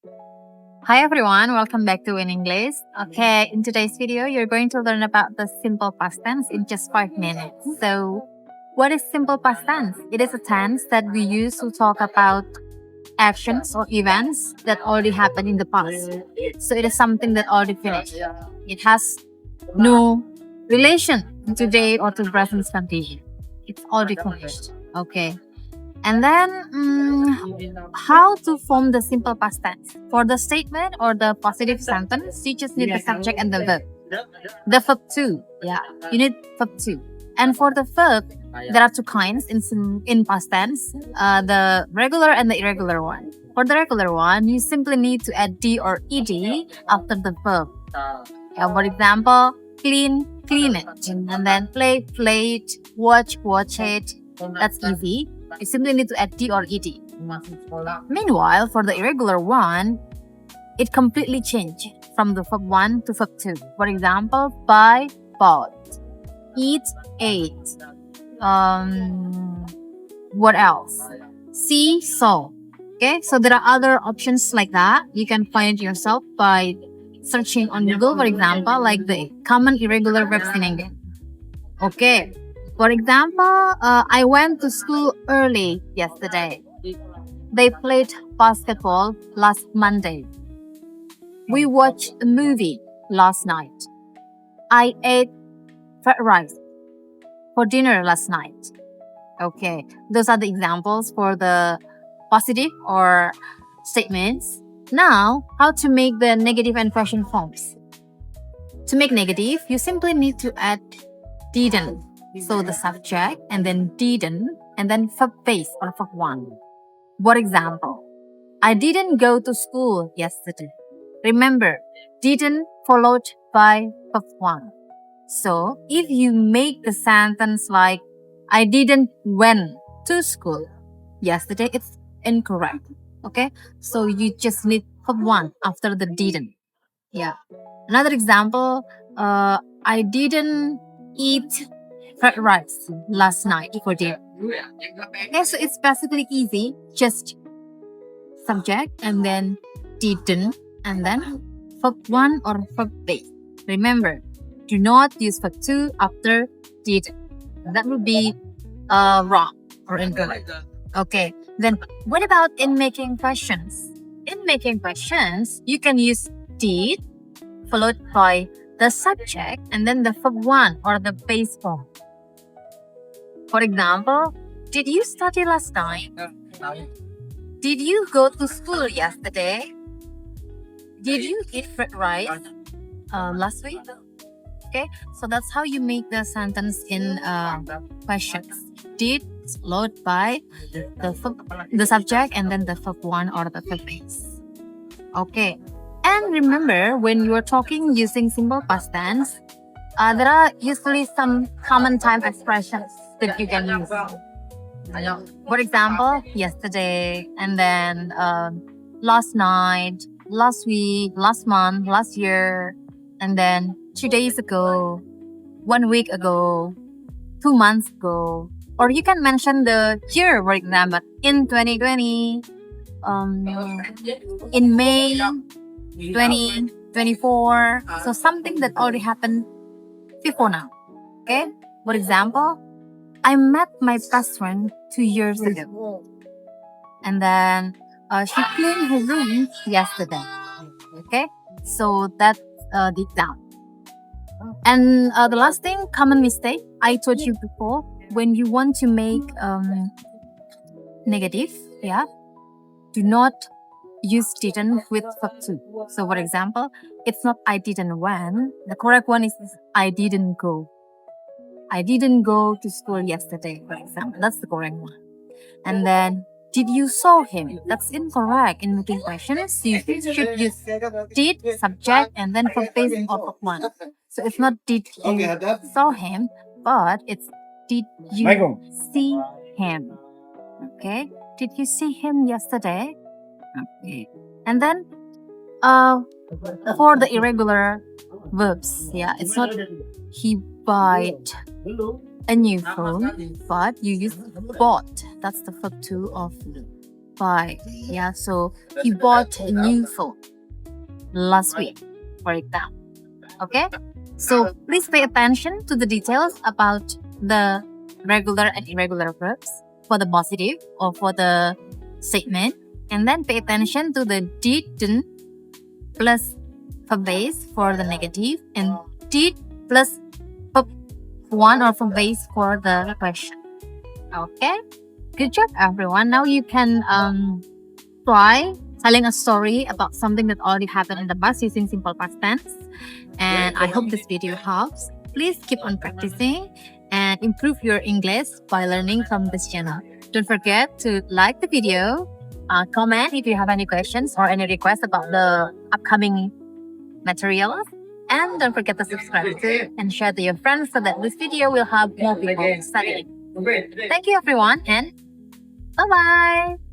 Hi everyone, welcome back to In English. Okay, in today's video, you're going to learn about the simple past tense in just 5 minutes. So, what is simple past tense? It is a tense that we use to talk about actions or events that already happened in the past. So, it is something that already finished. It has no relation to today or to present condition. It's already finished. Okay. And then, how to form the simple past tense? For the statement or the positive sentence, you just need the subject and the verb. The verb too, yeah, you need verb too. And for the verb, there are two kinds in past tense: the regular and the irregular one. For the regular one, you simply need to add d or ed after the verb. For example, clean, clean it, and then play, play it, watch, watch it. That's easy. You simply need to add d or ed. Meanwhile, for the irregular one, it completely changed from the verb 1 to verb 2. For example, buy, bought, eat, ate. What else? See, saw. Okay, so there are other options like that. You can find it yourself by searching on Google, for example, like the common irregular verbs in English. Okay, for example, I went to school early yesterday. They played basketball last Monday. We watched a movie last night. I ate fried rice for dinner last night. Okay, those are the examples for the positive or statements. Now, how to make the negative and question forms. To make negative, you simply need to add didn't. So the subject and then didn't and then verb base or verb 1. For example, I didn't go to school yesterday. Remember, didn't followed by verb 1. So if you make the sentence like I didn't went to school yesterday, it's incorrect. Okay, so you just need verb 1 after the didn't. Yeah. Another example, I didn't eat fried rice last night for dinner. Okay, so it's basically easy. Just subject and then didn't and then verb 1 or verb base. Remember, do not use verb 2 after didn't. That would be wrong or incorrect. Okay, then what about in making questions? In making questions, you can use did followed by the subject and then the verb 1 or the base form. For example, did you study last night? Did you go to school yesterday? Did you eat fried rice last week? Okay, so that's how you make the sentence in questions. Did followed by the subject and then the verb 1 or the verb base. Okay, and remember when you are talking using simple past tense, there are usually some common time expressions that you can use. For example, yesterday, and then last night, last week, last month, last year, and then 2 days ago, 1 week ago, 2 months ago. Or you can mention the year, for example, in 2020, in May 2024. So something that already happened before now. Okay? For example, I met my best friend 2 years ago. And then she cleaned her room yesterday. Okay? So that's the example. And the last thing, common mistake, I told you before, when you want to make negative, yeah, do not use didn't with verb 2. So for example, it's not I didn't went. The correct one is I didn't go. I didn't go to school yesterday, for example. That's the correct one. And then, did you saw him? That's incorrect in making questions. You should use did, subject, and then verb base or verb 1. So it's not did you saw him, but it's did you see him? Okay. Did you see him yesterday? Okay. And then for the irregular verbs, yeah, it's not he bought a new phone, but you use bought. That's the verb 2 of buy. Yeah, so he bought a new phone last week, for example. Okay? So please pay attention to the details about the regular and irregular verbs for the positive or for the statement. And then pay attention to the didn't plus verb base for the negative and did plus verb one or verb base for the question. Okay? Good job, everyone. Now you can try telling a story about something that already happened in the past using simple past tense. And I hope this video helps. Please keep on practicing and improve your English by learning from this channel. Don't forget to like the video, comment if you have any questions or any requests about the upcoming materials. And don't forget to subscribe to and share to your friends so that this video will help more people studying. Thank you, everyone, and bye-bye!